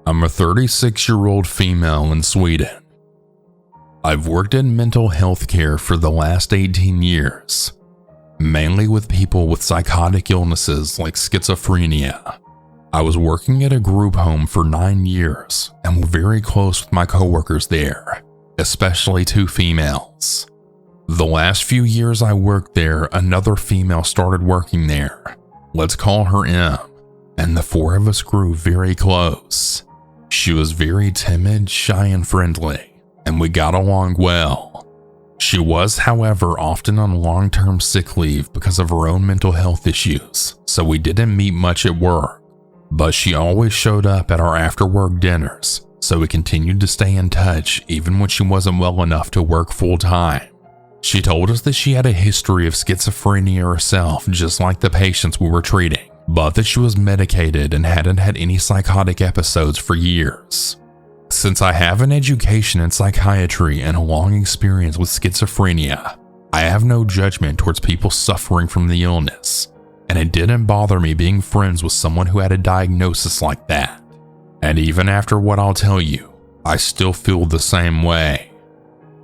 I'm a 36-year-old female in Sweden. I've worked in mental health care for the last 18 years, mainly with people with psychotic illnesses like schizophrenia. I was working at a group home for 9 years and was very close with my coworkers there, especially 2 females. The last few years I worked there, another female started working there. Let's call her M, and the 4 of us grew very close. She was very timid, shy, and friendly, and we got along well. She was, however, often on long-term sick leave because of her own mental health issues, so we didn't meet much at work. But she always showed up at our after-work dinners, so we continued to stay in touch even when she wasn't well enough to work full-time. She told us that she had a history of schizophrenia herself, just like the patients we were treating, but that she was medicated and hadn't had any psychotic episodes for years. Since I have an education in psychiatry and a long experience with schizophrenia, I have no judgment towards people suffering from the illness, and it didn't bother me being friends with someone who had a diagnosis like that. And even after what I'll tell you, I still feel the same way.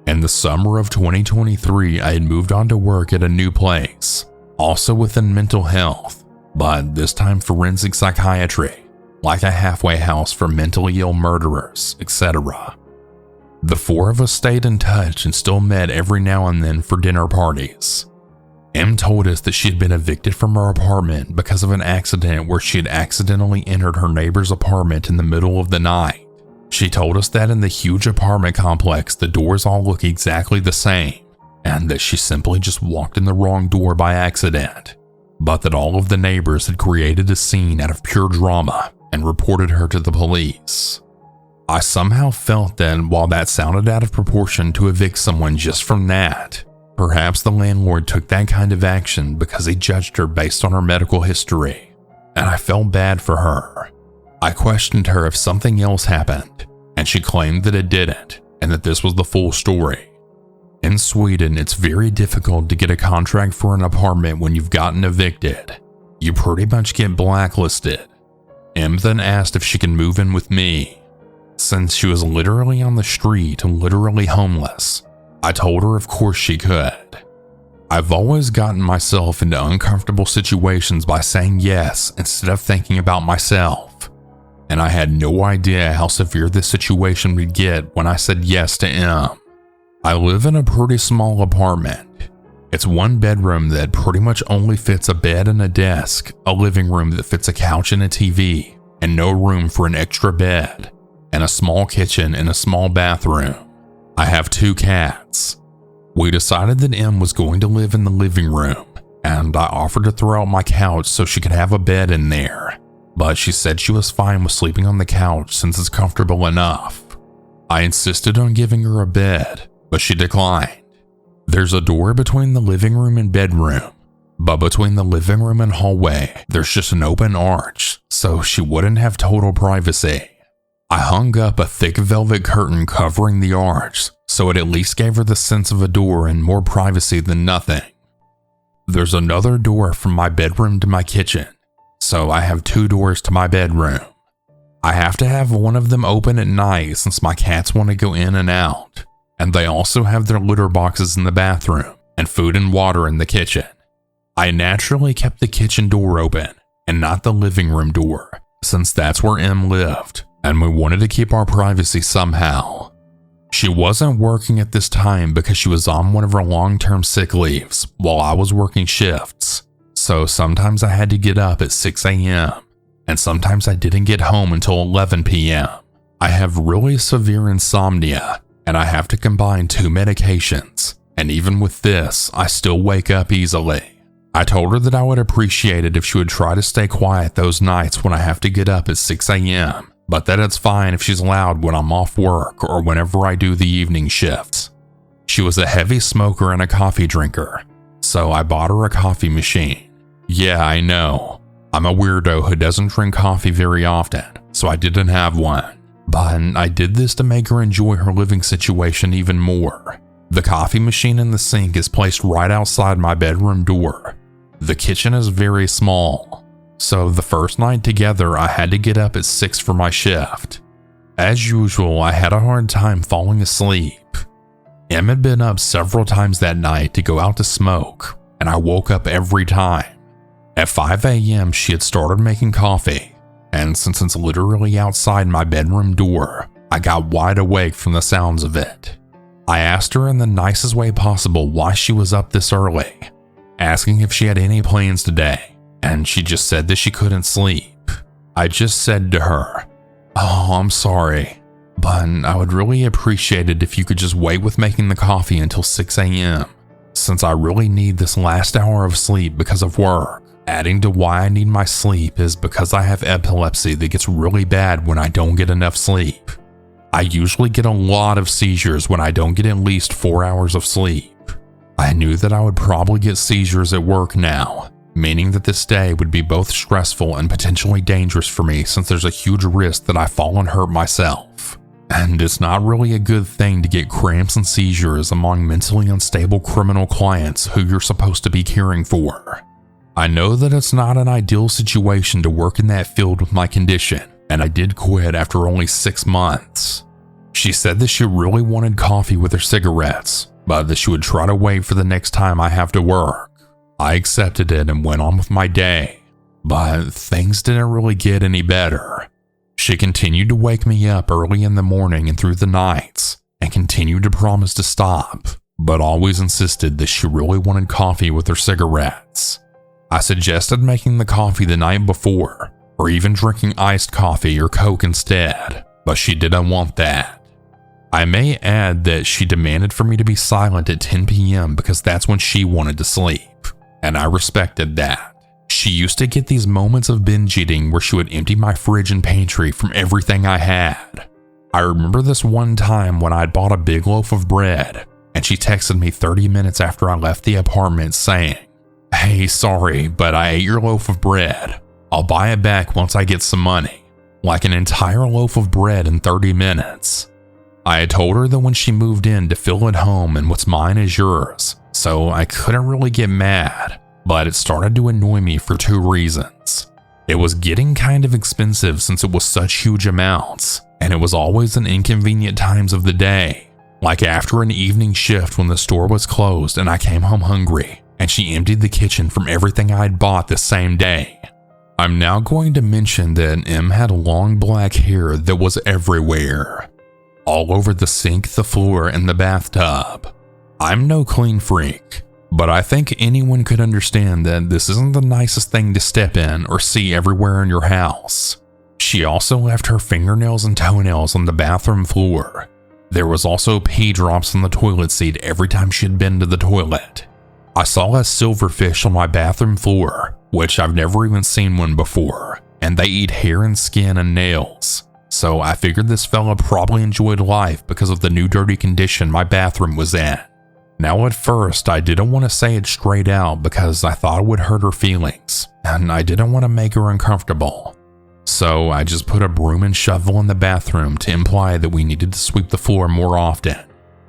In the summer of 2023, I had moved on to work at a new place, also within mental health, but this time forensic psychiatry, like a halfway house for mentally ill murderers, etc. The 4 of us stayed in touch and still met every now and then for dinner parties. M told us that she had been evicted from her apartment because of an accident where she had accidentally entered her neighbor's apartment in the middle of the night. She told us that in the huge apartment complex, the doors all look exactly the same, and that she simply just walked in the wrong door by accident, but that all of the neighbors had created a scene out of pure drama and reported her to the police. I somehow felt that while that sounded out of proportion to evict someone just from that, perhaps the landlord took that kind of action because he judged her based on her medical history, and I felt bad for her. I questioned her if something else happened, and she claimed that it didn't, and that this was the full story. In Sweden, it's very difficult to get a contract for an apartment when you've gotten evicted. You pretty much get blacklisted. M then asked if she could move in with me. Since she was literally on the street, literally homeless, I told her of course she could. I've always gotten myself into uncomfortable situations by saying yes instead of thinking about myself, and I had no idea how severe this situation would get when I said yes to M. I live in a pretty small apartment. It's 1 bedroom that pretty much only fits a bed and a desk, a living room that fits a couch and a TV, and no room for an extra bed, and a small kitchen and a small bathroom. I have 2 cats. We decided that M was going to live in the living room, and I offered to throw out my couch so she could have a bed in there, but she said she was fine with sleeping on the couch since it's comfortable enough. I insisted on giving her a bed, but she declined. There's a door between the living room and bedroom, but between the living room and hallway, there's just an open arch, so she wouldn't have total privacy. I hung up a thick velvet curtain covering the arch, so it at least gave her the sense of a door and more privacy than nothing. There's another door from my bedroom to my kitchen, so I have 2 doors to my bedroom. I have to have one of them open at night since my cats want to go in and out, and they also have their litter boxes in the bathroom and food and water in the kitchen. I naturally kept the kitchen door open and not the living room door, since that's where M lived, and we wanted to keep our privacy somehow. She wasn't working at this time because she was on one of her long-term sick leaves while I was working shifts, so sometimes I had to get up at 6 a.m., and sometimes I didn't get home until 11 p.m. I have really severe insomnia, and I have to combine 2 medications, and even with this, I still wake up easily. I told her that I would appreciate it if she would try to stay quiet those nights when I have to get up at 6 a.m., but that it's fine if she's loud when I'm off work or whenever I do the evening shifts. She was a heavy smoker and a coffee drinker, so I bought her a coffee machine. Yeah, I know. I'm a weirdo who doesn't drink coffee very often, so I didn't have one. But I did this to make her enjoy her living situation even more. The coffee machine in the sink is placed right outside my bedroom door. The kitchen is very small, so the first night together I had to get up at 6 for my shift, As usual, I had a hard time falling asleep. Em had been up several times that night to go out to smoke, and I woke up every time. At 5 a.m., she had started making coffee, and since it's literally outside my bedroom door, I got wide awake from the sounds of it. I asked her in the nicest way possible why she was up this early, asking if she had any plans today, and she just said that she couldn't sleep. I just said to her, "Oh, I'm sorry, but I would really appreciate it if you could just wait with making the coffee until 6 a.m., since I really need this last hour of sleep because of work." Adding to why I need my sleep is because I have epilepsy that gets really bad when I don't get enough sleep. I usually get a lot of seizures when I don't get at least 4 hours of sleep. I knew that I would probably get seizures at work now, meaning that this day would be both stressful and potentially dangerous for me since there's a huge risk that I fall and hurt myself. And it's not really a good thing to get cramps and seizures among mentally unstable criminal clients who you're supposed to be caring for. I know that it's not an ideal situation to work in that field with my condition, and I did quit after only 6 months. She said that she really wanted coffee with her cigarettes, but that she would try to wait for the next time I have to work. I accepted it and went on with my day, but things didn't really get any better. She continued to wake me up early in the morning and through the nights, and continued to promise to stop, but always insisted that she really wanted coffee with her cigarettes. I suggested making the coffee the night before, or even drinking iced coffee or Coke instead, but she didn't want that. I may add that she demanded for me to be silent at 10 p.m. because that's when she wanted to sleep, and I respected that. She used to get these moments of binge eating where she would empty my fridge and pantry from everything I had. I remember this one time when I'd bought a big loaf of bread, and she texted me 30 minutes after I left the apartment saying, "Hey, sorry, but I ate your loaf of bread. I'll buy it back once I get some money." Like an entire loaf of bread in 30 minutes. I had told her that when she moved in to feel at home and what's mine is yours, so I couldn't really get mad, but it started to annoy me for 2 reasons. It was getting kind of expensive since it was such huge amounts, and it was always in inconvenient times of the day, like after an evening shift when the store was closed and I came home hungry, and she emptied the kitchen from everything I had bought the same day. I'm now going to mention that Em had long black hair that was everywhere, all over the sink, the floor, and the bathtub. I'm no clean freak, but I think anyone could understand that this isn't the nicest thing to step in or see everywhere in your house. She also left her fingernails and toenails on the bathroom floor. There was also pee drops on the toilet seat every time she had been to the toilet. I saw a silverfish on my bathroom floor, which I've never even seen one before, and they eat hair and skin and nails. So I figured this fella probably enjoyed life because of the new dirty condition my bathroom was in. Now at first I didn't want to say it straight out because I thought it would hurt her feelings, and I didn't want to make her uncomfortable. So I just put a broom and shovel in the bathroom to imply that we needed to sweep the floor more often.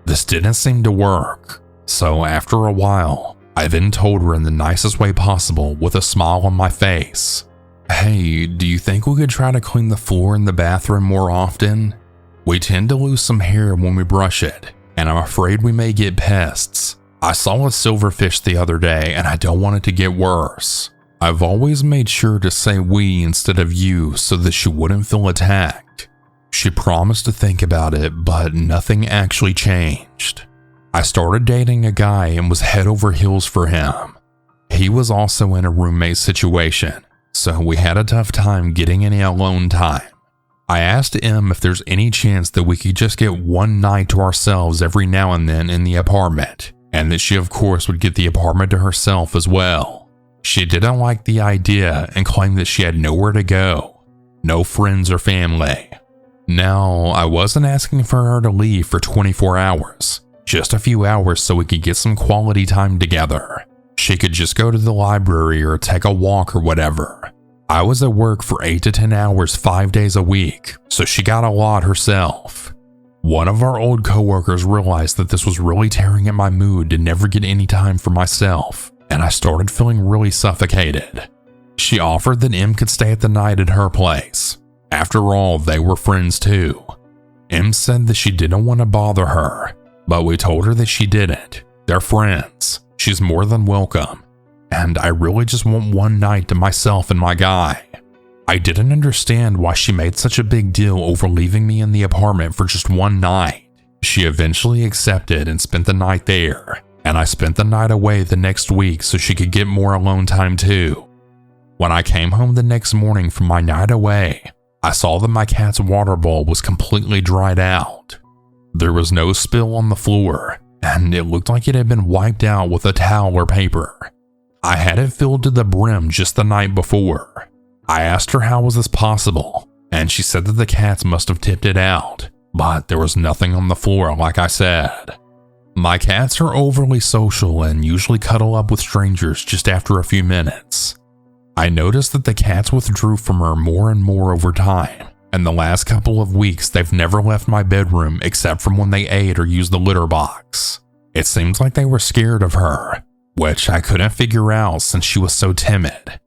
This didn't seem to work, so after a while, I then told her in the nicest way possible with a smile on my face, "Hey, do you think we could try to clean the floor in the bathroom more often? We tend to lose some hair when we brush it, and I'm afraid we may get pests. I saw a silverfish the other day and I don't want it to get worse." I've always made sure to say we instead of you so that she wouldn't feel attacked. She promised to think about it, but nothing actually changed. I started dating a guy and was head over heels for him. He was also in a roommate situation, so we had a tough time getting any alone time. I asked Em if there's any chance that we could just get one night to ourselves every now and then in the apartment, and that she of course would get the apartment to herself as well. She didn't like the idea and claimed that she had nowhere to go, no friends or family. Now, I wasn't asking for her to leave for 24 hours, just a few hours so we could get some quality time together. She could just go to the library or take a walk or whatever. I was at work for 8 to 10 hours 5 days a week, so she got a lot herself. One of our old coworkers realized that this was really tearing at my mood to never get any time for myself, and I started feeling really suffocated. She offered that Em could stay at the night at her place. After all, they were friends too, Em said that she didn't want to bother her, but we told her that she didn't. They're friends. She's more than welcome. And I really just want one night to myself and my guy. I didn't understand why she made such a big deal over leaving me in the apartment for just one night. She eventually accepted and spent the night there, and I spent the night away the next week so she could get more alone time too. When I came home the next morning from my night away, I saw that my cat's water bowl was completely dried out. There was no spill on the floor, and it looked like it had been wiped out with a towel or paper. I had it filled to the brim just the night before. I asked her how was this possible, and she said that the cats must have tipped it out, but there was nothing on the floor like I said. My cats are overly social and usually cuddle up with strangers just after a few minutes. I noticed that the cats withdrew from her more and more over time, and the last couple of weeks they've never left my bedroom except from when they ate or used the litter box. It seems like they were scared of her, which I couldn't figure out since she was so timid.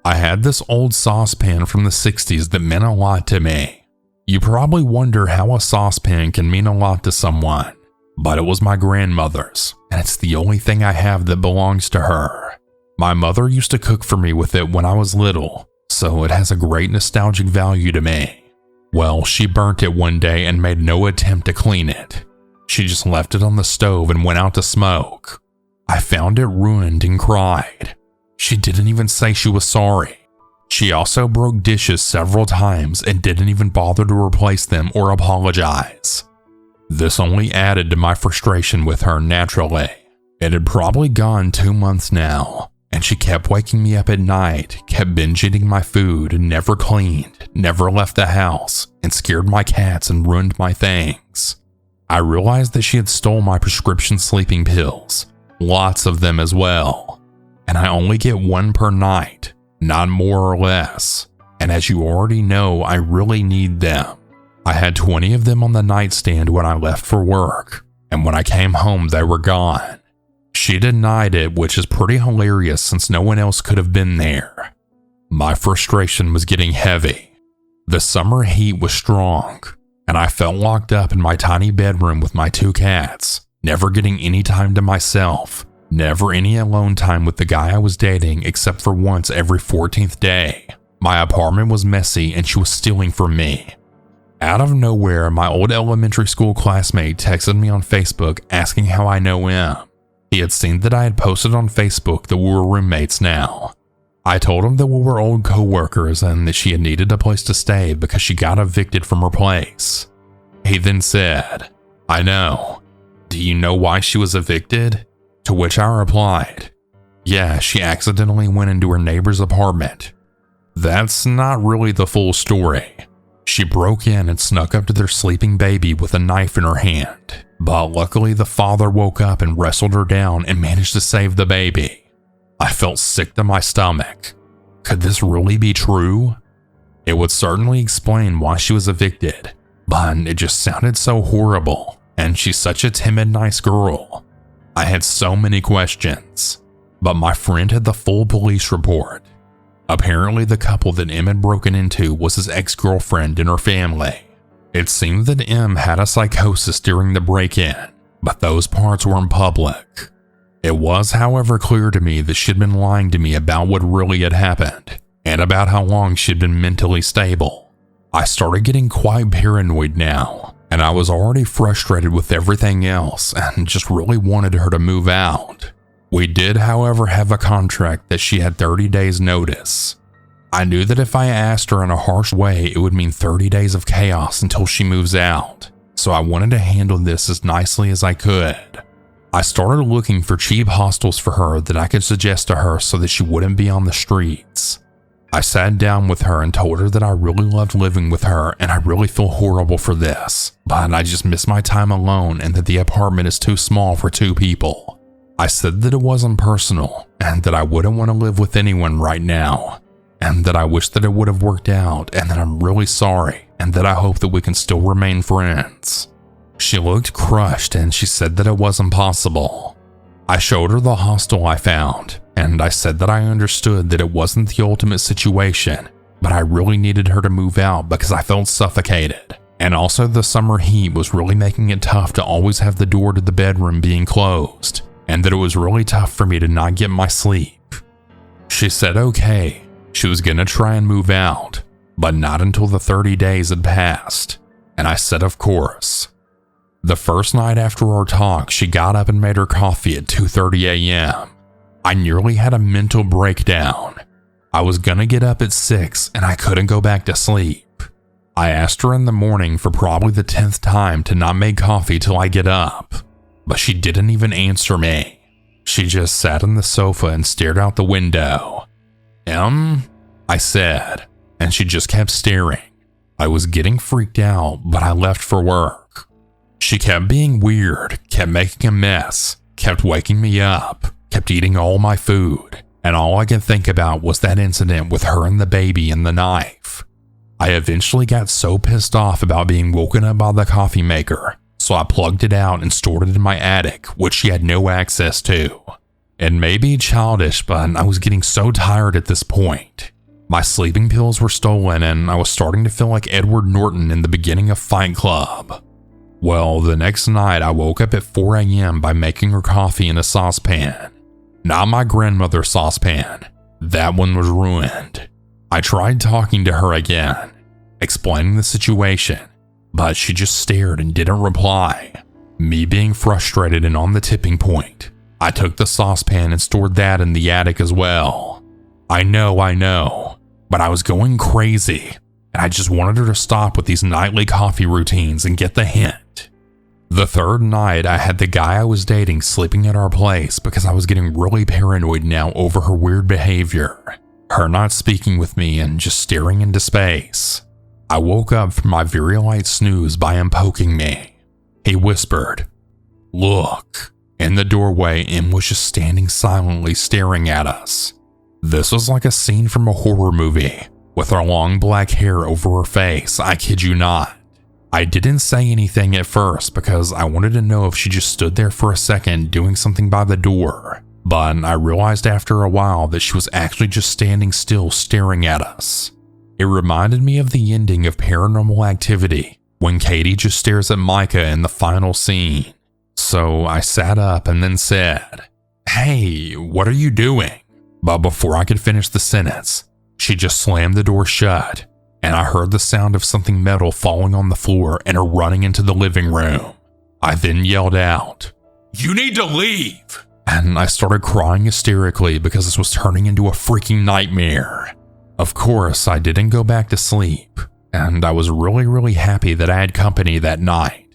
I had this old saucepan from the 60s that meant a lot to me. You probably wonder how a saucepan can mean a lot to someone, but it was my grandmother's, and it's the only thing I have that belongs to her. My mother used to cook for me with it when I was little, so it has a great nostalgic value to me. Well, she burnt it one day and made no attempt to clean it. She just left it on the stove and went out to smoke. I found it ruined and cried. She didn't even say she was sorry. She also broke dishes several times and didn't even bother to replace them or apologize. This only added to my frustration with her naturally. It had probably gone 2 months now, and she kept waking me up at night, kept binge eating my food, never cleaned, never left the house, and scared my cats and ruined my things. I realized that she had stole my prescription sleeping pills, lots of them as well, and I only get one per night, not more or less, and as you already know, I really need them. I had 20 of them on the nightstand when I left for work, and when I came home they were gone. She denied it, which is pretty hilarious since no one else could have been there. My frustration was getting heavy. The summer heat was strong, and I felt locked up in my tiny bedroom with my 2 cats, never getting any time to myself, never any alone time with the guy I was dating except for once every 14th day. My apartment was messy and she was stealing from me. Out of nowhere, my old elementary school classmate texted me on Facebook asking how I know him. He had seen that I had posted on Facebook that we were roommates now. I told him that we were old co-workers and that she had needed a place to stay because she got evicted from her place. He then said, "I know. Do you know why she was evicted?" To which I replied, "Yeah, she accidentally went into her neighbor's apartment." That's not really the full story. She broke in and snuck up to their sleeping baby with a knife in her hand, but luckily the father woke up and wrestled her down and managed to save the baby. I felt sick to my stomach. Could this really be true? It would certainly explain why she was evicted, but it just sounded so horrible, and she's such a timid, nice girl. I had so many questions, but my friend had the full police report. Apparently the couple that M had broken into was his ex-girlfriend and her family. It seemed that M had a psychosis during the break-in, but those parts weren't public. It was, however, clear to me that she'd been lying to me about what really had happened, and about how long she'd been mentally stable. I started getting quite paranoid now, and I was already frustrated with everything else and just really wanted her to move out. We did, however, have a contract that she had 30 days notice. I knew that if I asked her in a harsh way, it would mean 30 days of chaos until she moves out, so I wanted to handle this as nicely as I could. I started looking for cheap hostels for her that I could suggest to her so that she wouldn't be on the streets. I sat down with her and told her that I really loved living with her and I really feel horrible for this, but I just miss my time alone and that the apartment is too small for 2 people. I said that it wasn't personal and that I wouldn't want to live with anyone right now, and that I wish that it would have worked out and that I'm really sorry and that I hope that we can still remain friends. She looked crushed and she said that it wasn't possible. I showed her the hostel I found, and I said that I understood that it wasn't the ultimate situation, but I really needed her to move out because I felt suffocated. And also the summer heat was really making it tough to always have the door to the bedroom being closed, and that it was really tough for me to not get my sleep. She said okay, she was gonna try and move out, but not until the 30 days had passed, and I said of course. The first night after our talk, she got up and made her coffee at 2:30 a.m. I nearly had a mental breakdown. I was gonna get up at 6 and I couldn't go back to sleep. I asked her in the morning for probably the 10th time to not make coffee till I get up, but she didn't even answer me. She just sat on the sofa and stared out the window. I said, and she just kept staring. I was getting freaked out, but I left for work. She kept being weird, kept making a mess, kept waking me up, kept eating all my food, and all I could think about was that incident with her and the baby and the knife. I eventually got so pissed off about being woken up by the coffee maker, so I plugged it out and stored it in my attic, which she had no access to. It may be childish, but I was getting so tired at this point. My sleeping pills were stolen and I was starting to feel like Edward Norton in the beginning of Fight Club. Well, the next night I woke up at 4 a.m. by making her coffee in a saucepan. Not my grandmother's saucepan. That one was ruined. I tried talking to her again, explaining the situation, but she just stared and didn't reply. Me being frustrated and on the tipping point, I took the saucepan and stored that in the attic as well. I know, but I was going crazy, and I just wanted her to stop with these nightly coffee routines and get the hint. The third night, I had the guy I was dating sleeping at our place because I was getting really paranoid now over her weird behavior. Her not speaking with me and just staring into space. I woke up from my very light snooze by him poking me. He whispered, "Look." In the doorway, M was just standing silently staring at us. This was like a scene from a horror movie, with her long black hair over her face, I kid you not. I didn't say anything at first because I wanted to know if she just stood there for a second doing something by the door. But I realized after a while that she was actually just standing still staring at us. It reminded me of the ending of Paranormal Activity, when Katie just stares at Micah in the final scene. So I sat up and then said, "Hey, what are you doing?" But before I could finish the sentence, she just slammed the door shut, and I heard the sound of something metal falling on the floor and her running into the living room. I then yelled out, "You need to leave!" And I started crying hysterically because this was turning into a freaking nightmare. Of course, I didn't go back to sleep, and I was really happy that I had company that night.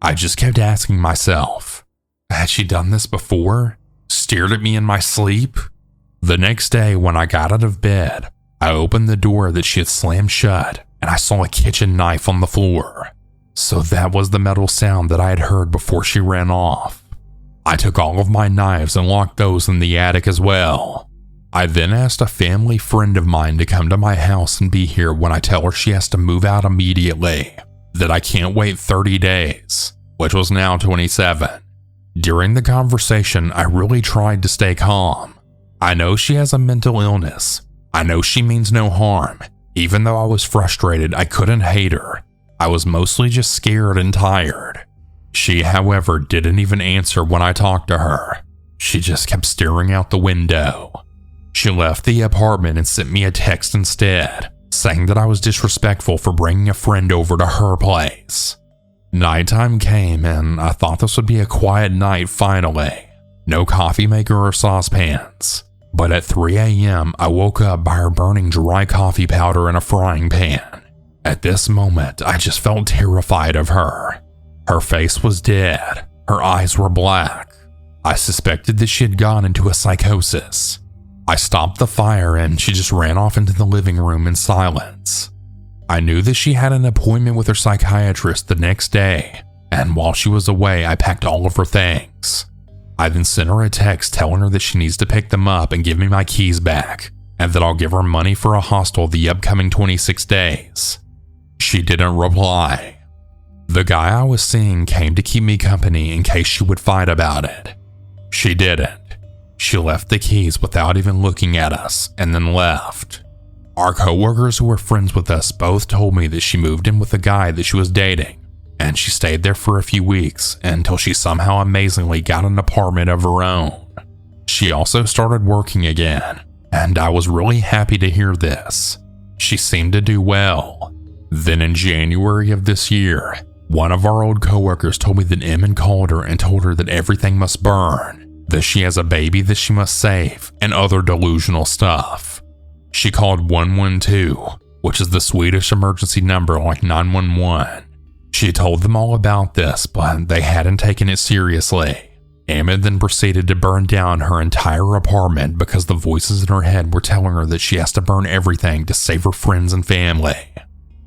I just kept asking myself, had she done this before? Stared at me in my sleep? The next day when I got out of bed, I opened the door that she had slammed shut and I saw a kitchen knife on the floor. So that was the metal sound that I had heard before she ran off. I took all of my knives and locked those in the attic as well. I then asked a family friend of mine to come to my house and be here when I tell her she has to move out immediately, that I can't wait 30 days, which was now 27. During the conversation, I really tried to stay calm. I know she has a mental illness. I know she means no harm. Even though I was frustrated, I couldn't hate her. I was mostly just scared and tired. She, however, didn't even answer when I talked to her. She just kept staring out the window. She left the apartment and sent me a text instead, saying that I was disrespectful for bringing a friend over to her place. Nighttime came and I thought this would be a quiet night finally. No coffee maker or saucepans. But at 3 a.m. I woke up by her burning dry coffee powder in a frying pan. At this moment, I just felt terrified of her. Her face was dead. Her eyes were black. I suspected that she had gone into a psychosis. I stopped the fire and she just ran off into the living room in silence. I knew that she had an appointment with her psychiatrist the next day, and while she was away, I packed all of her things. I then sent her a text telling her that she needs to pick them up and give me my keys back, and that I'll give her money for a hostel the upcoming 26 days. She didn't reply. The guy I was seeing came to keep me company in case she would fight about it. She didn't. She left the keys without even looking at us and then left. Our coworkers who were friends with us both told me that she moved in with the guy that she was dating, and she stayed there for a few weeks until she somehow amazingly got an apartment of her own. She also started working again, and I was really happy to hear this. She seemed to do well. Then in January of this year, one of our old coworkers told me that Emmett called her and told her that everything must burn, that she has a baby that she must save, and other delusional stuff. She called 112, which is the Swedish emergency number like 911. She told them all about this, but they hadn't taken it seriously. Emmett then proceeded to burn down her entire apartment because the voices in her head were telling her that she has to burn everything to save her friends and family.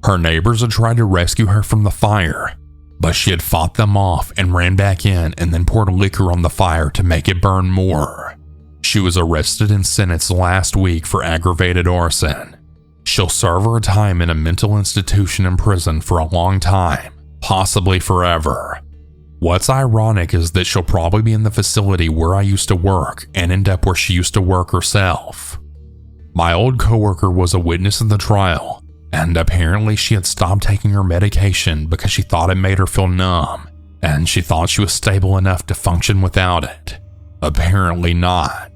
Her neighbors had tried to rescue her from the fire, but she had fought them off and ran back in and then poured liquor on the fire to make it burn more. She was arrested and sentenced last week for aggravated arson. She'll serve her time in a mental institution in prison for a long time, possibly forever. What's ironic is that she'll probably be in the facility where I used to work and end up where she used to work herself. My old coworker was a witness in the trial, and apparently she had stopped taking her medication because she thought it made her feel numb, and she thought she was stable enough to function without it. Apparently not.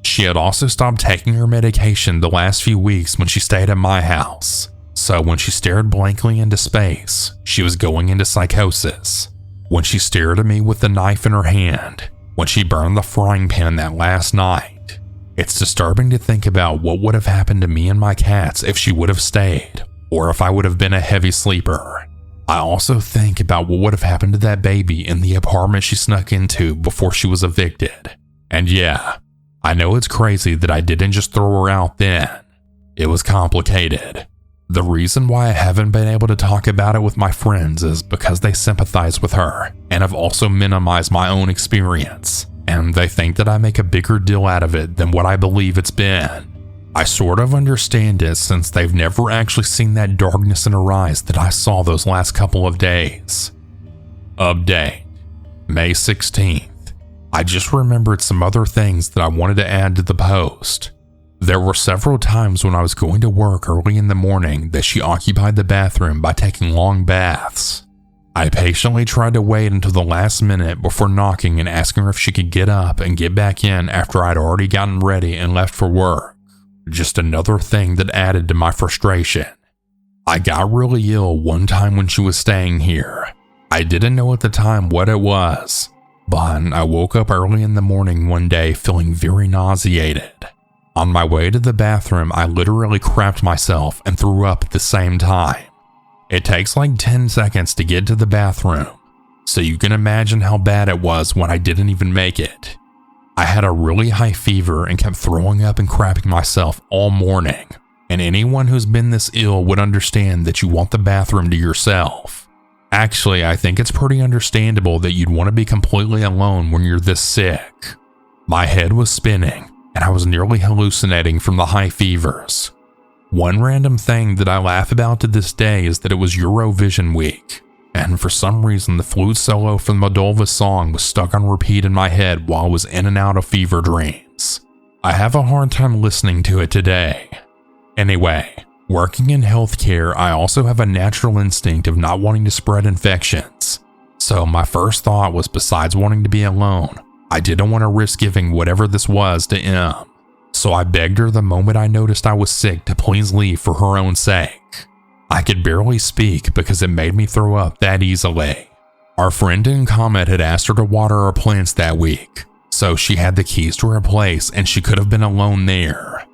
She had also stopped taking her medication the last few weeks when she stayed at my house, so when she stared blankly into space, she was going into psychosis. When she stared at me with the knife in her hand, when she burned the frying pan that last night. It's disturbing to think about what would have happened to me and my cats if she would have stayed, or if I would have been a heavy sleeper. I also think about what would have happened to that baby in the apartment she snuck into before she was evicted. And yeah, I know it's crazy that I didn't just throw her out then. It was complicated. The reason why I haven't been able to talk about it with my friends is because they sympathize with her and have also minimized my own experience, and they think that I make a bigger deal out of it than what I believe it's been. I sort of understand it since they've never actually seen that darkness in her eyes that I saw those last couple of days. Update: May 16th. I just remembered some other things that I wanted to add to the post. There were several times when I was going to work early in the morning that she occupied the bathroom by taking long baths. I patiently tried to wait until the last minute before knocking and asking her if she could get up and get back in after I'd already gotten ready and left for work. Just another thing that added to my frustration. I got really ill one time when she was staying here. I didn't know at the time what it was, but I woke up early in the morning one day feeling very nauseated. On my way to the bathroom, I literally crapped myself and threw up at the same time. It takes like 10 seconds to get to the bathroom, so you can imagine how bad it was when I didn't even make it. I had a really high fever and kept throwing up and crapping myself all morning, and anyone who's been this ill would understand that you want the bathroom to yourself. Actually, I think it's pretty understandable that you'd want to be completely alone when you're this sick. My head was spinning, and I was nearly hallucinating from the high fevers. One random thing that I laugh about to this day is that it was Eurovision week, and for some reason the flute solo from the Moldova song was stuck on repeat in my head while I was in and out of fever dreams. I have a hard time listening to it today. Anyway, working in healthcare, I also have a natural instinct of not wanting to spread infections. So my first thought was, besides wanting to be alone, I didn't want to risk giving whatever this was to Em. So I begged her the moment I noticed I was sick to please leave for her own sake. I could barely speak because it made me throw up that easily. Our friend in comment had asked her to water our plants that week, so she had the keys to her place and she could have been alone there.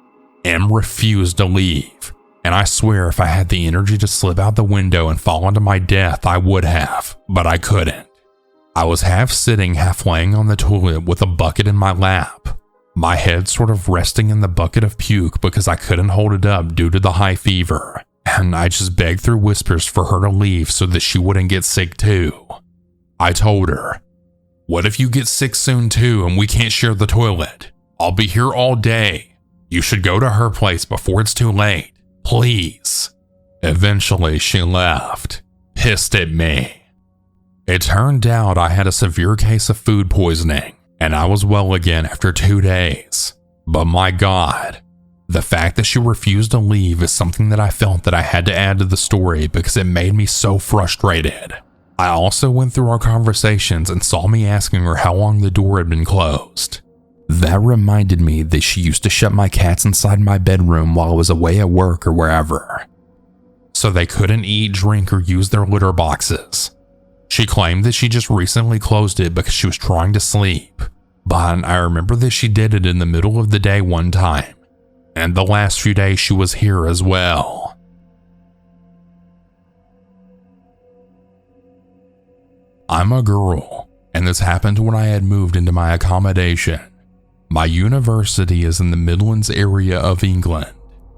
Em refused to leave, and I swear if I had the energy to slip out the window and fall into my death, I would have, but I couldn't. I was half sitting, half laying on the toilet with a bucket in my lap, my head sort of resting in the bucket of puke because I couldn't hold it up due to the high fever, and I just begged through whispers for her to leave so that she wouldn't get sick too. I told her, "What if you get sick soon too and we can't share the toilet? I'll be here all day. You should go to her place before it's too late, please." Eventually she left, pissed at me. It turned out I had a severe case of food poisoning, and I was well again after 2 days. But my God, The fact that she refused to leave is something that I felt that I had to add to the story because it made me so frustrated. I also went through our conversations and saw me asking her how long the door had been closed. That reminded me that she used to shut my cats inside my bedroom while I was away at work or wherever, so they couldn't eat, drink, or use their litter boxes. She claimed that she just recently closed it because she was trying to sleep, but I remember that she did it in the middle of the day one time, and the last few days she was here as well. I'm a girl, and this happened when I had moved into my accommodation. My university is in the Midlands area of England.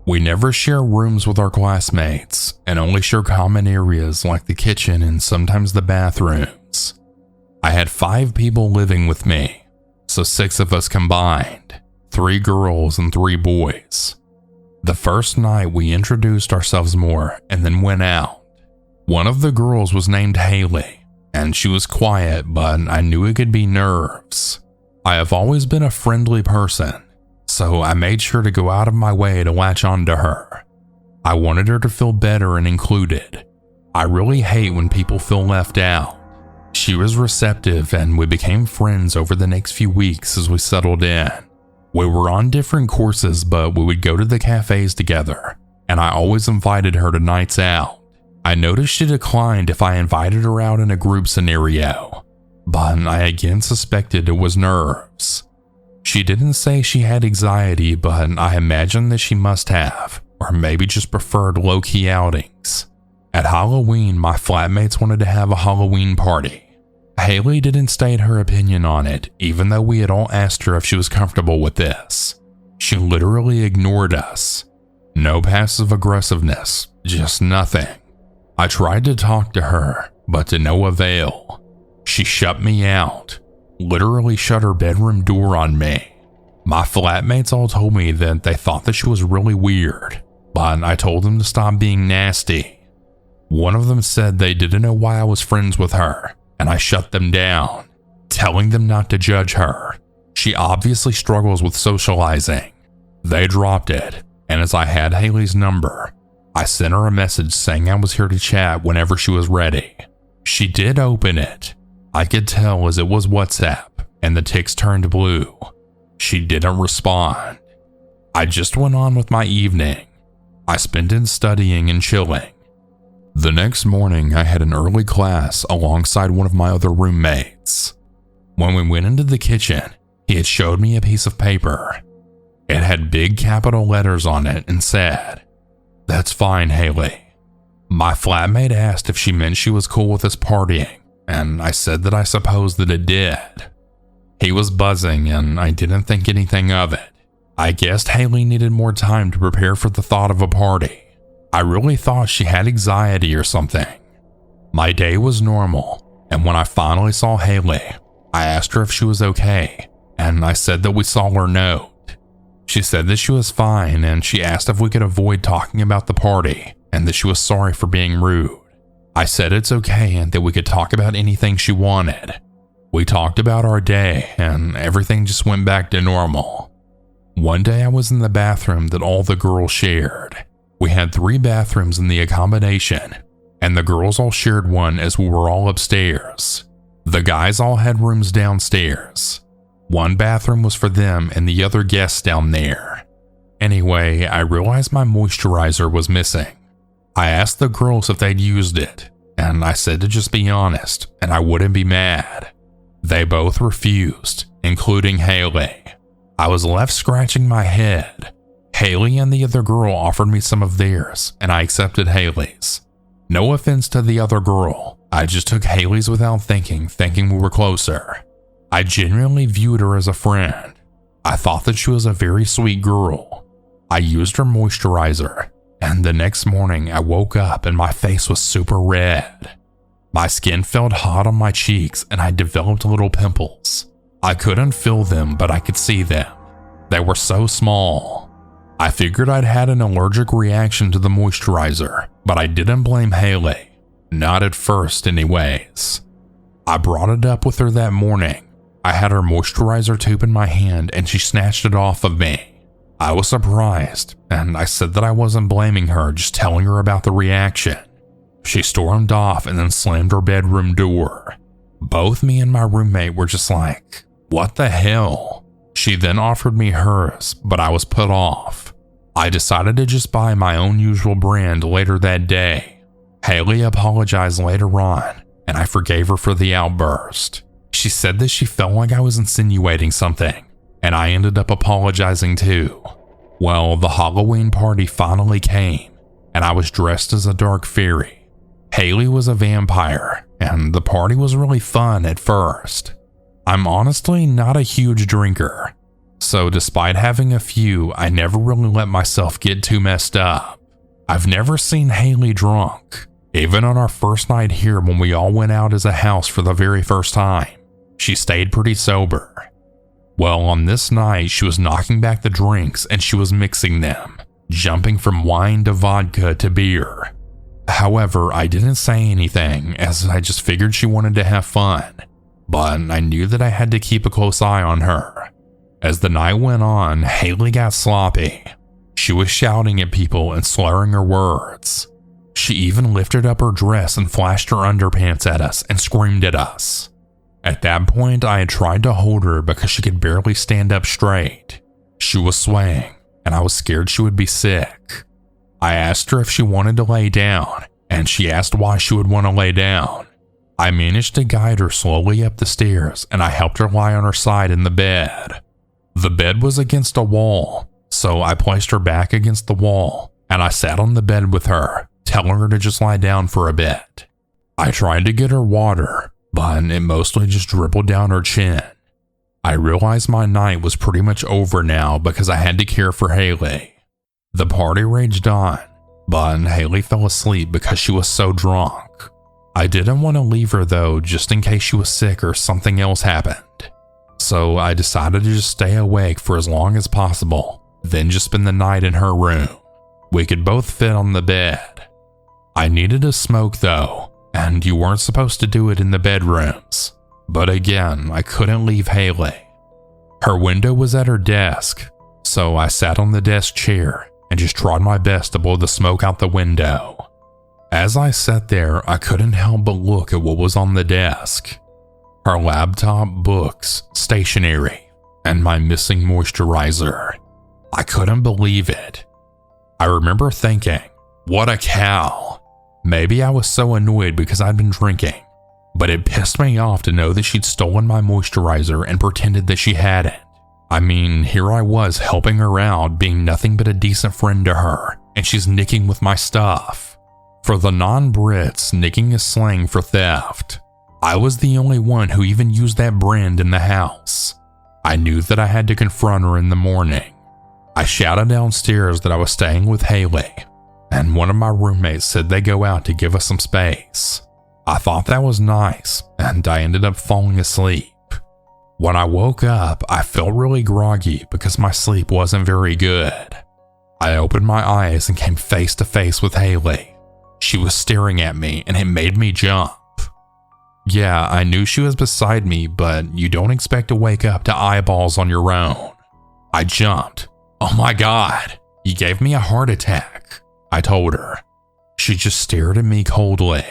We never share rooms with our classmates and only share common areas like the kitchen and sometimes the bathrooms. I had 5 people living with me, so 6 of us combined, 3 girls and 3 boys. The first night we introduced ourselves more and then went out. One of the girls was named Haley, and she was quiet, but I knew it could be nerves. I have always been a friendly person, so I made sure to go out of my way to latch on to her. I wanted her to feel better and included. I really hate when people feel left out. She was receptive and we became friends over the next few weeks as we settled in. We were on different courses, but we would go to the cafes together, and I always invited her to nights out. I noticed she declined if I invited her out in a group scenario, but I again suspected it was nerves. She didn't say she had anxiety, but I imagined that she must have, or maybe just preferred low-key outings. At Halloween, my flatmates wanted to have a Halloween party. Haley didn't state her opinion on it, even though we had all asked her if she was comfortable with this. She literally ignored us. No passive aggressiveness, just nothing. I tried to talk to her, but to no avail. She shut me out, literally shut her bedroom door on me. My flatmates all told me that they thought that she was really weird, but I told them to stop being nasty. One of them said they didn't know why I was friends with her, and I shut them down, telling them not to judge her. She obviously struggles with socializing. They dropped it, and as I had Haley's number, I sent her a message saying I was here to chat whenever she was ready. She did open it. I could tell as it was WhatsApp, and the ticks turned blue. She didn't respond. I just went on with my evening. I spent it studying and chilling. The next morning, I had an early class alongside one of my other roommates. When we went into the kitchen, he had showed me a piece of paper. It had big capital letters on it and said, "That's fine, Haley." My flatmate asked if she meant she was cool with us partying, and I said that I supposed that it did. He was buzzing and I didn't think anything of it. I guessed Haley needed more time to prepare for the thought of a party. I really thought she had anxiety or something. My day was normal, and when I finally saw Haley, I asked her if she was okay, and I said that we saw her note. She said that she was fine, and she asked if we could avoid talking about the party, and that she was sorry for being rude. I said it's okay and that we could talk about anything she wanted. We talked about our day, and everything just went back to normal. One day I was in the bathroom that all the girls shared. We had 3 bathrooms in the accommodation, and the girls all shared one as we were all upstairs. The guys all had rooms downstairs. One bathroom was for them and the other guests down there. Anyway, I realized my moisturizer was missing. I asked the girls if they'd used it, and I said to just be honest and I wouldn't be mad. They both refused, including Haley. I was left scratching my head. Haley and the other girl offered me some of theirs, and I accepted Haley's. No offense to the other girl, I just took Haley's without thinking we were closer. I genuinely viewed her as a friend. I thought that she was a very sweet girl. I used her moisturizer, and the next morning I woke up and my face was super red. My skin felt hot on my cheeks and I developed little pimples. I couldn't feel them, but I could see them. They were so small. I figured I'd had an allergic reaction to the moisturizer, but I didn't blame Haley. Not at first anyways. I brought it up with her that morning. I had her moisturizer tube in my hand and she snatched it off of me. I was surprised, and I said that I wasn't blaming her, just telling her about the reaction. She stormed off and then slammed her bedroom door. Both me and my roommate were just like, what the hell? She then offered me hers, but I was put off. I decided to just buy my own usual brand later that day. Haley apologized later on, and I forgave her for the outburst. She said that she felt like I was insinuating something, and I ended up apologizing too. Well, the Halloween party finally came, and I was dressed as a dark fairy. Haley was a vampire, and the party was really fun at first. I'm honestly not a huge drinker, so despite having a few, I never really let myself get too messed up. I've never seen Haley drunk, even on our first night here when we all went out as a house for the very first time. She stayed pretty sober. Well, on this night, she was knocking back the drinks and she was mixing them, jumping from wine to vodka to beer. However, I didn't say anything as I just figured she wanted to have fun, but I knew that I had to keep a close eye on her. As the night went on, Haley got sloppy. She was shouting at people and slurring her words. She even lifted up her dress and flashed her underpants at us and screamed at us. At that point, I had tried to hold her because she could barely stand up straight. She was swaying, and I was scared she would be sick. I asked her if she wanted to lay down, and she asked why she would want to lay down. I managed to guide her slowly up the stairs, and I helped her lie on her side in the bed. The bed was against a wall, so I placed her back against the wall, and I sat on the bed with her, telling her to just lie down for a bit. I tried to get her water, but it mostly just dribbled down her chin. I realized my night was pretty much over now because I had to care for Haley. The party raged on, but Haley fell asleep because she was so drunk. I didn't want to leave her though, just in case she was sick or something else happened. So I decided to just stay awake for as long as possible, then just spend the night in her room. We could both fit on the bed. I needed to smoke though, and you weren't supposed to do it in the bedrooms. But again, I couldn't leave Haley. Her window was at her desk, so I sat on the desk chair and just tried my best to blow the smoke out the window. As I sat there, I couldn't help but look at what was on the desk. Her laptop, books, stationery, and my missing moisturizer. I couldn't believe it. I remember thinking, what a cow. Maybe I was so annoyed because I'd been drinking, but it pissed me off to know that she'd stolen my moisturizer and pretended that she hadn't. I mean, here I was helping her out, being nothing but a decent friend to her, and she's nicking with my stuff. For the non-Brits, nicking is slang for theft. I was the only one who even used that brand in the house. I knew that I had to confront her in the morning. I shouted downstairs that I was staying with Haley, and one of my roommates said they'd go out to give us some space. I thought that was nice, and I ended up falling asleep. When I woke up, I felt really groggy because my sleep wasn't very good. I opened my eyes and came face to face with Haley. She was staring at me and it made me jump. Yeah, I knew she was beside me, but you don't expect to wake up to eyeballs on your own. I jumped. Oh my God, you gave me a heart attack, I told her. She just stared at me coldly.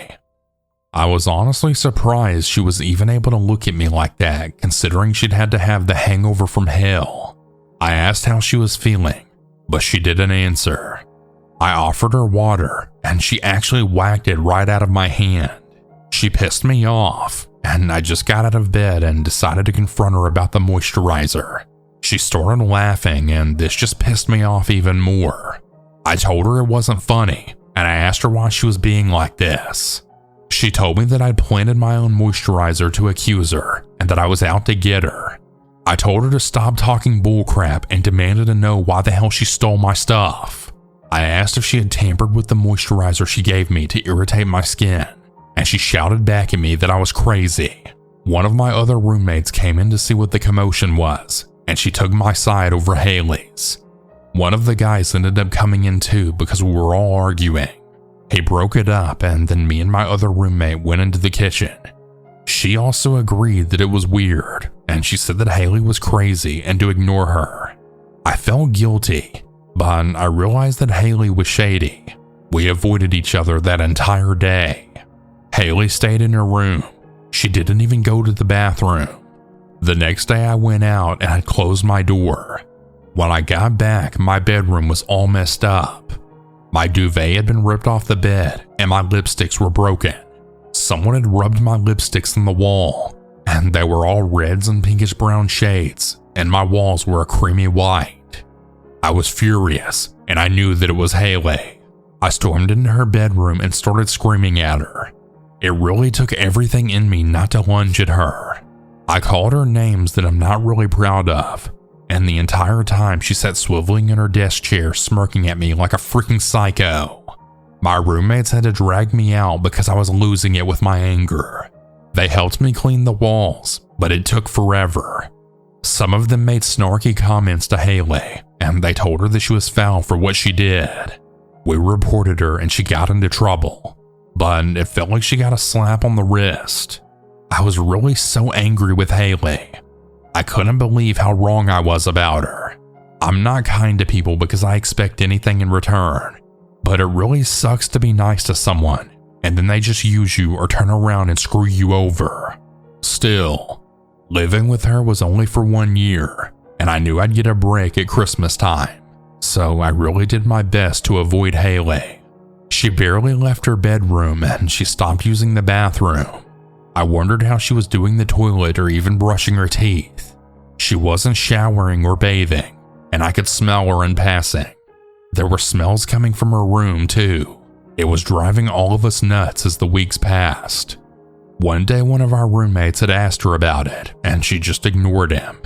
I was honestly surprised she was even able to look at me like that, considering she'd had to have the hangover from hell. I asked how she was feeling, but she didn't answer. I offered her water, and she actually whacked it right out of my hand. She pissed me off, and I just got out of bed and decided to confront her about the moisturizer. She started laughing, and this just pissed me off even more. I told her it wasn't funny, and I asked her why she was being like this. She told me that I'd planted my own moisturizer to accuse her, and that I was out to get her. I told her to stop talking bullcrap and demanded to know why the hell she stole my stuff. I asked if she had tampered with the moisturizer she gave me to irritate my skin, and she shouted back at me that I was crazy. One of my other roommates came in to see what the commotion was, and she took my side over Haley's. One of the guys ended up coming in too because we were all arguing. He broke it up, and then me and my other roommate went into the kitchen. She also agreed that it was weird, and she said that Haley was crazy and to ignore her. I felt guilty, but I realized that Haley was shady. We avoided each other that entire day. Haley stayed in her room. She didn't even go to the bathroom. The next day I went out and I closed my door. When I got back, my bedroom was all messed up. My duvet had been ripped off the bed and my lipsticks were broken. Someone had rubbed my lipsticks on the wall, and they were all reds and pinkish brown shades, and my walls were a creamy white. I was furious, and I knew that it was Haley. I stormed into her bedroom and started screaming at her. It really took everything in me not to lunge at her. I called her names that I'm not really proud of, and the entire time she sat swiveling in her desk chair smirking at me like a freaking psycho. My roommates had to drag me out because I was losing it with my anger. They helped me clean the walls, but it took forever. Some of them made snarky comments to Haley, and they told her that she was foul for what she did. We reported her and she got into trouble, but it felt like she got a slap on the wrist. I was really so angry with Haley. I couldn't believe how wrong I was about her. I'm not kind to people because I expect anything in return, but it really sucks to be nice to someone and then they just use you or turn around and screw you over. Still, living with her was only for 1 year, and I knew I'd get a break at Christmas time, so I really did my best to avoid Haley. She barely left her bedroom and she stopped using the bathroom. I wondered how she was doing the toilet or even brushing her teeth. She wasn't showering or bathing, and I could smell her in passing. There were smells coming from her room too. It was driving all of us nuts as the weeks passed. One day one of our roommates had asked her about it, and she just ignored him.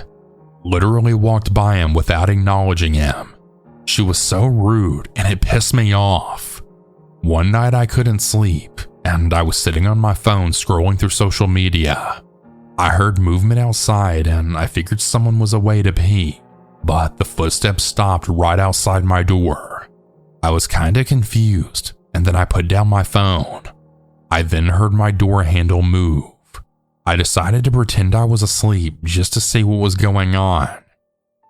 Literally walked by him without acknowledging him. She was so rude, and it pissed me off. One night I couldn't sleep, and I was sitting on my phone scrolling through social media. I heard movement outside and I figured someone was away to pee, but the footsteps stopped right outside my door. I was kinda confused, and then I put down my phone. I then heard my door handle move. I decided to pretend I was asleep just to see what was going on.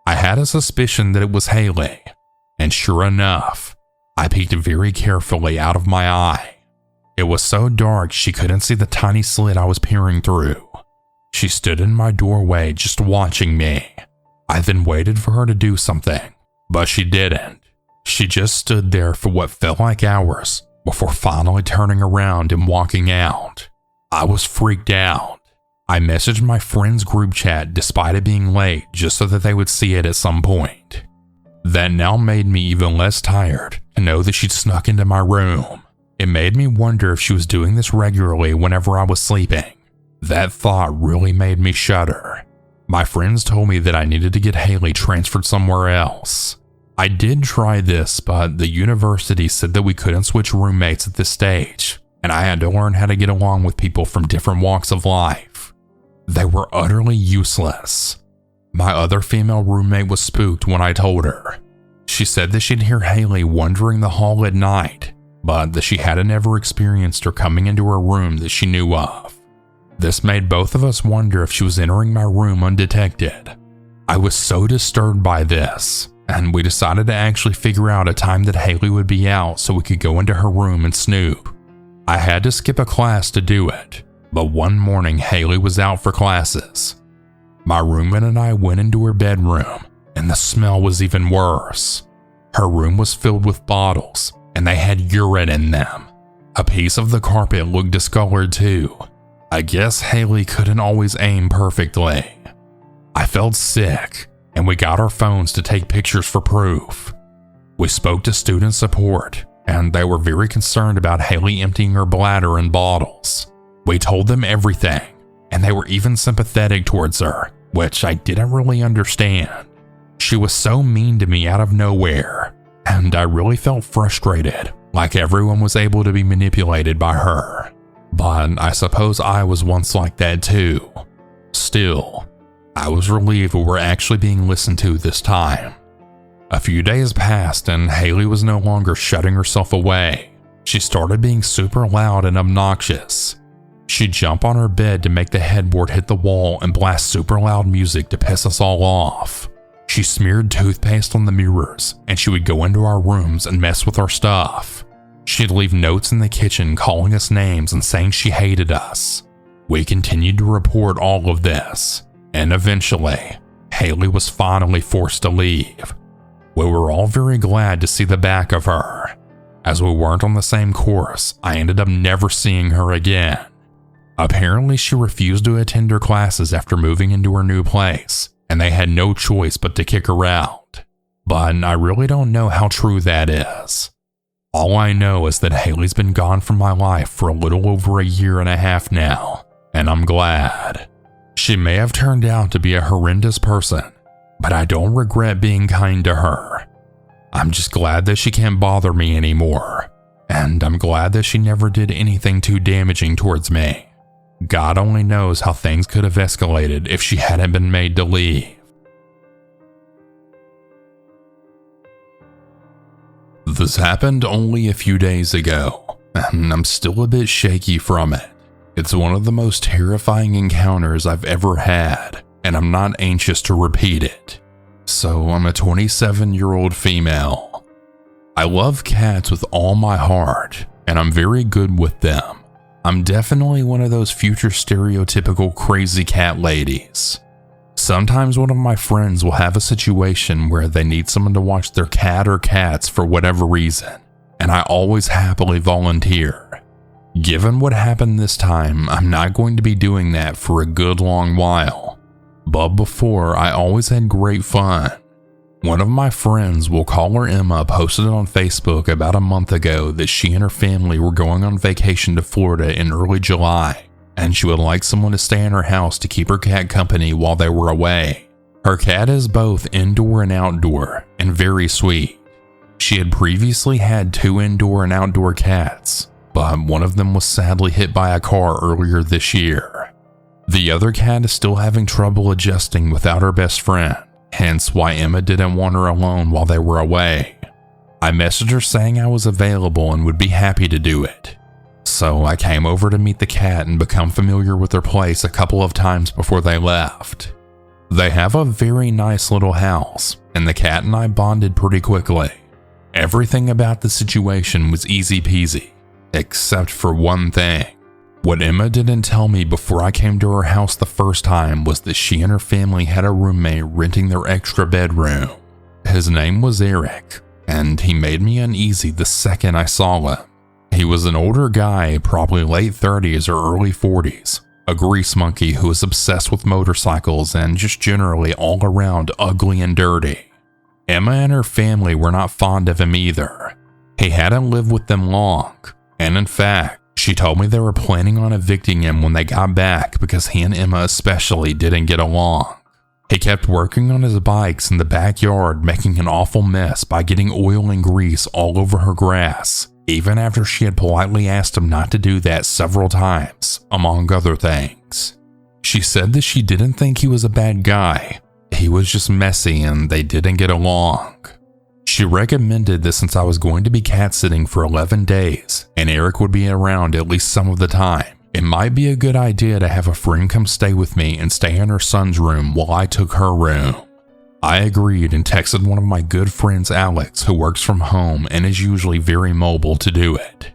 I had a suspicion that it was Haley, and sure enough, I peeked very carefully out of my eye. It was so dark she couldn't see the tiny slit I was peering through. She stood in my doorway just watching me. I then waited for her to do something, but she didn't. She just stood there for what felt like hours before finally turning around and walking out. I was freaked out. I messaged my friend's group chat despite it being late just so that they would see it at some point. That now made me even less tired to know that she'd snuck into my room. It made me wonder if she was doing this regularly whenever I was sleeping. That thought really made me shudder. My friends told me that I needed to get Haley transferred somewhere else. I did try this, but the university said that we couldn't switch roommates at this stage, and I had to learn how to get along with people from different walks of life. They were utterly useless. My other female roommate was spooked when I told her. She said that she'd hear Haley wandering the hall at night, but that she hadn't ever experienced her coming into her room that she knew of. This made both of us wonder if she was entering my room undetected. I was so disturbed by this, and we decided to actually figure out a time that Haley would be out so we could go into her room and snoop. I had to skip a class to do it, but one morning Haley was out for classes. My roommate and I went into her bedroom, and the smell was even worse. Her room was filled with bottles, and they had urine in them. A piece of the carpet looked discolored too. I guess Haley couldn't always aim perfectly. I felt sick, and we got our phones to take pictures for proof. We spoke to student support, and they were very concerned about Haley emptying her bladder in bottles. We told them everything, and they were even sympathetic towards her, which I didn't really understand. She was so mean to me out of nowhere, and I really felt frustrated, like everyone was able to be manipulated by her. But I suppose I was once like that too. Still, I was relieved we were actually being listened to this time. A few days passed and Haley was no longer shutting herself away. She started being super loud and obnoxious. She'd jump on her bed to make the headboard hit the wall and blast super loud music to piss us all off. She smeared toothpaste on the mirrors, and she would go into our rooms and mess with our stuff. She'd leave notes in the kitchen calling us names and saying she hated us. We continued to report all of this, and eventually, Haley was finally forced to leave. We were all very glad to see the back of her. As we weren't on the same course, I ended up never seeing her again. Apparently, she refused to attend her classes after moving into her new place, and they had no choice but to kick her out. But I really don't know how true that is. All I know is that Haley's been gone from my life for a little over a year and a half now, and I'm glad. She may have turned out to be a horrendous person, but I don't regret being kind to her. I'm just glad that she can't bother me anymore, and I'm glad that she never did anything too damaging towards me. God only knows how things could have escalated if she hadn't been made to leave. This happened only a few days ago, and I'm still a bit shaky from it. It's one of the most terrifying encounters I've ever had, and I'm not anxious to repeat it. So I'm a 27-year-old female. I love cats with all my heart, and I'm very good with them. I'm definitely one of those future stereotypical crazy cat ladies. Sometimes one of my friends will have a situation where they need someone to watch their cat or cats for whatever reason, and I always happily volunteer. Given what happened this time, I'm not going to be doing that for a good long while. But before, I always had great fun. One of my friends, we'll call her Emma, posted on Facebook about a month ago that she and her family were going on vacation to Florida in early July, and she would like someone to stay in her house to keep her cat company while they were away. Her cat is both indoor and outdoor, and very sweet. She had previously had 2 indoor and outdoor cats, but one of them was sadly hit by a car earlier this year. The other cat is still having trouble adjusting without her best friend, hence why Emma didn't want her alone while they were away. I messaged her saying I was available and would be happy to do it. So I came over to meet the cat and become familiar with their place a couple of times before they left. They have a very nice little house, and the cat and I bonded pretty quickly. Everything about the situation was easy peasy, except for one thing. What Emma didn't tell me before I came to her house the first time was that she and her family had a roommate renting their extra bedroom. His name was Eric, and he made me uneasy the second I saw him. He was an older guy, probably late 30s or early 40s, a grease monkey who was obsessed with motorcycles and just generally all around ugly and dirty. Emma and her family were not fond of him either. He hadn't lived with them long, and in fact, she told me they were planning on evicting him when they got back because he and Emma especially didn't get along. He kept working on his bikes in the backyard, making an awful mess by getting oil and grease all over her grass, even after she had politely asked him not to do that several times, among other things. She said that she didn't think he was a bad guy. He was just messy and they didn't get along. She recommended that since I was going to be cat sitting for 11 days and Eric would be around at least some of the time, it might be a good idea to have a friend come stay with me and stay in her son's room while I took her room. I agreed and texted one of my good friends, Alex, who works from home and is usually very mobile, to do it.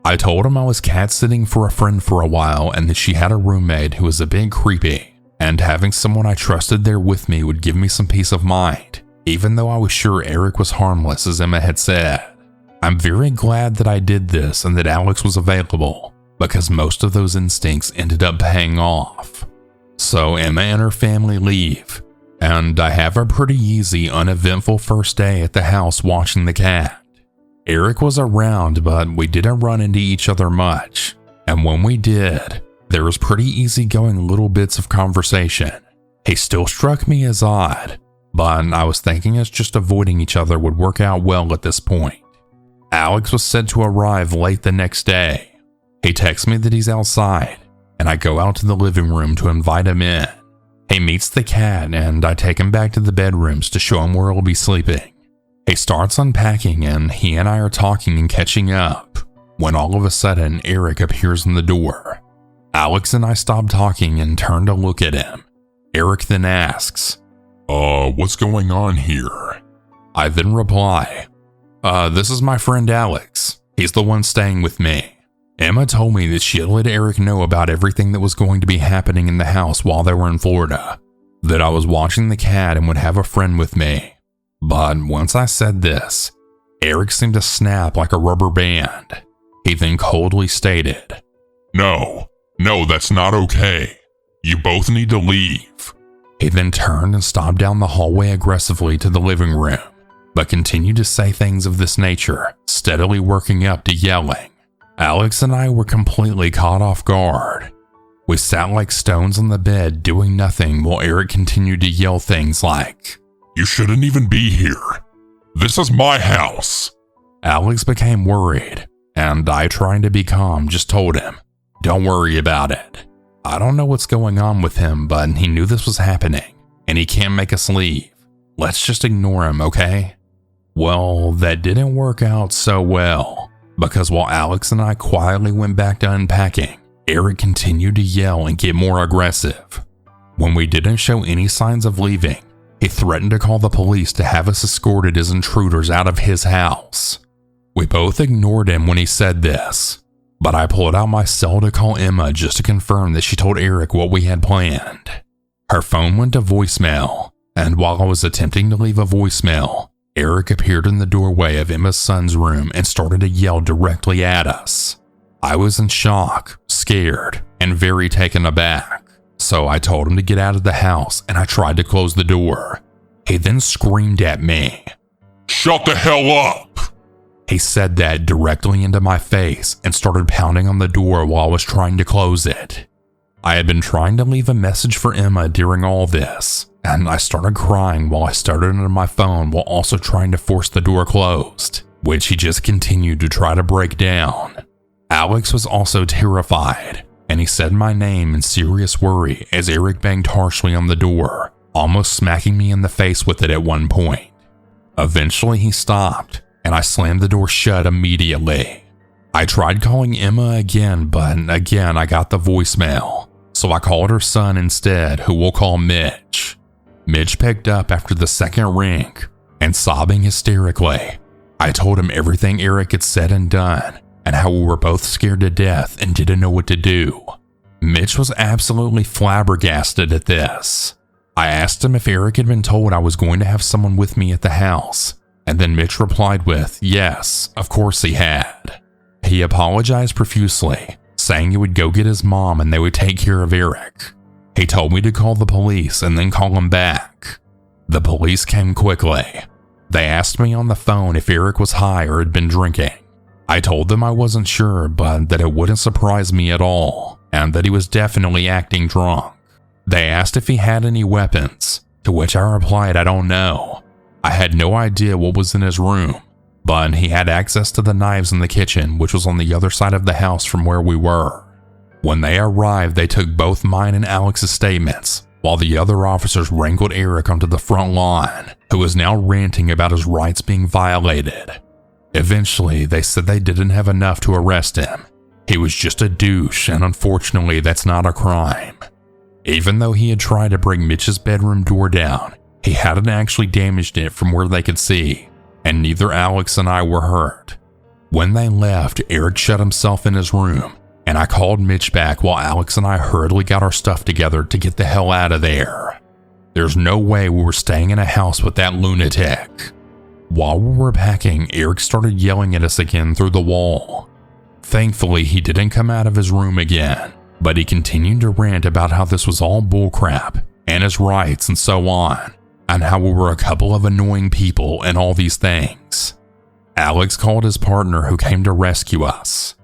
I told him I was cat sitting for a friend for a while and that she had a roommate who was a bit creepy, and having someone I trusted there with me would give me some peace of mind, even though I was sure Eric was harmless as Emma had said. I'm very glad that I did this and that Alex was available, because most of those instincts ended up paying off. So Emma and her family leave, and I have a pretty easy, uneventful first day at the house watching the cat. Eric was around, but we didn't run into each other much, and when we did, there was pretty easygoing little bits of conversation. He still struck me as odd, but I was thinking us just avoiding each other would work out well at this point. Alex was said to arrive late the next day. He texts me that he's outside, and I go out to the living room to invite him in. He meets the cat, and I take him back to the bedrooms to show him where he'll be sleeping. He starts unpacking, and he and I are talking and catching up, when all of a sudden Eric appears in the door. Alex and I stop talking and turn to look at him. Eric then asks, What's going on here? I then reply, this is my friend Alex. He's the one staying with me. Emma told me that she had let Eric know about everything that was going to be happening in the house while they were in Florida, that I was watching the cat and would have a friend with me. But once I said this, Eric seemed to snap like a rubber band. He then coldly stated, No, that's not okay. You both need to leave. He then turned and stomped down the hallway aggressively to the living room, but continued to say things of this nature, steadily working up to yelling. Alex and I were completely caught off guard. We sat like stones on the bed doing nothing while Eric continued to yell things like, You shouldn't even be here. This is my house. Alex became worried, and I, trying to be calm, just told him, Don't worry about it. I don't know what's going on with him, but he knew this was happening, and he can't make us leave. Let's just ignore him, okay? Well, that didn't work out so well, because while Alex and I quietly went back to unpacking, Eric continued to yell and get more aggressive. When we didn't show any signs of leaving, he threatened to call the police to have us escorted as intruders out of his house. We both ignored him when he said this, but I pulled out my cell to call Emma just to confirm that she told Eric what we had planned. Her phone went to voicemail, and while I was attempting to leave a voicemail, Eric appeared in the doorway of Emma's son's room and started to yell directly at us. I was in shock, scared, and very taken aback, so I told him to get out of the house and I tried to close the door. He then screamed at me. Shut the hell up! He said that directly into my face and started pounding on the door while I was trying to close it. I had been trying to leave a message for Emma during all this, and I started crying while I stared into my phone while also trying to force the door closed, which he just continued to try to break down. Alex was also terrified, and he said my name in serious worry as Eric banged harshly on the door, almost smacking me in the face with it at one point. Eventually he stopped, and I slammed the door shut immediately. I tried calling Emma again, but again I got the voicemail, so I called her son instead, who we'll call Mitch. Mitch picked up after the second ring, and sobbing hysterically, I told him everything Eric had said and done, and how we were both scared to death and didn't know what to do. Mitch was absolutely flabbergasted at this. I asked him if Eric had been told I was going to have someone with me at the house, and then Mitch replied with, yes, of course he had. He apologized profusely, saying he would go get his mom and they would take care of Eric. He told me to call the police and then call him back. The police came quickly. They asked me on the phone if Eric was high or had been drinking. I told them I wasn't sure, but that it wouldn't surprise me at all, and that he was definitely acting drunk. They asked if he had any weapons, to which I replied I don't know. I had no idea what was in his room, but he had access to the knives in the kitchen, which was on the other side of the house from where we were. When they arrived, they took both mine and Alex's statements, while the other officers wrangled Eric onto the front lawn, who was now ranting about his rights being violated. Eventually, they said they didn't have enough to arrest him. He was just a douche, and unfortunately, that's not a crime. Even though he had tried to break Mitch's bedroom door down, he hadn't actually damaged it from where they could see, and neither Alex and I were hurt. When they left, Eric shut himself in his room, and I called Mitch back while Alex and I hurriedly got our stuff together to get the hell out of there. There's no way we were staying in a house with that lunatic. While we were packing, Eric started yelling at us again through the wall. Thankfully, he didn't come out of his room again, but he continued to rant about how this was all bullcrap, and his rights and so on, and how we were a couple of annoying people and all these things. Alex called his partner who came to rescue us.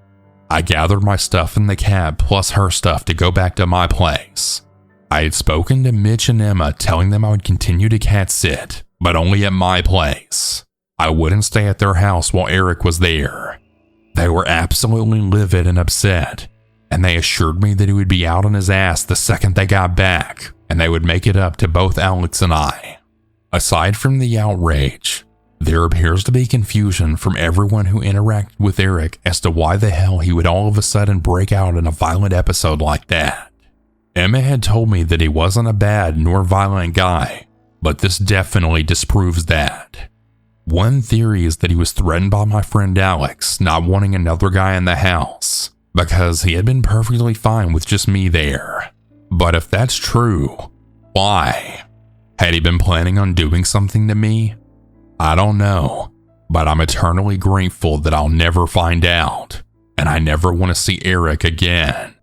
I gathered my stuff in the cab plus her stuff to go back to my place. I had spoken to Mitch and Emma telling them I would continue to cat sit, but only at my place. I wouldn't stay at their house while Eric was there. They were absolutely livid and upset, and they assured me that he would be out on his ass the second they got back, and they would make it up to both Alex and I. Aside from the outrage, there appears to be confusion from everyone who interacted with Eric as to why the hell he would all of a sudden break out in a violent episode like that. Emma had told me that he wasn't a bad nor violent guy, but this definitely disproves that. One theory is that he was threatened by my friend Alex not wanting another guy in the house because he had been perfectly fine with just me there. But if that's true, why? Had he been planning on doing something to me? I don't know, but I'm eternally grateful that I'll never find out, and I never want to see Eric again.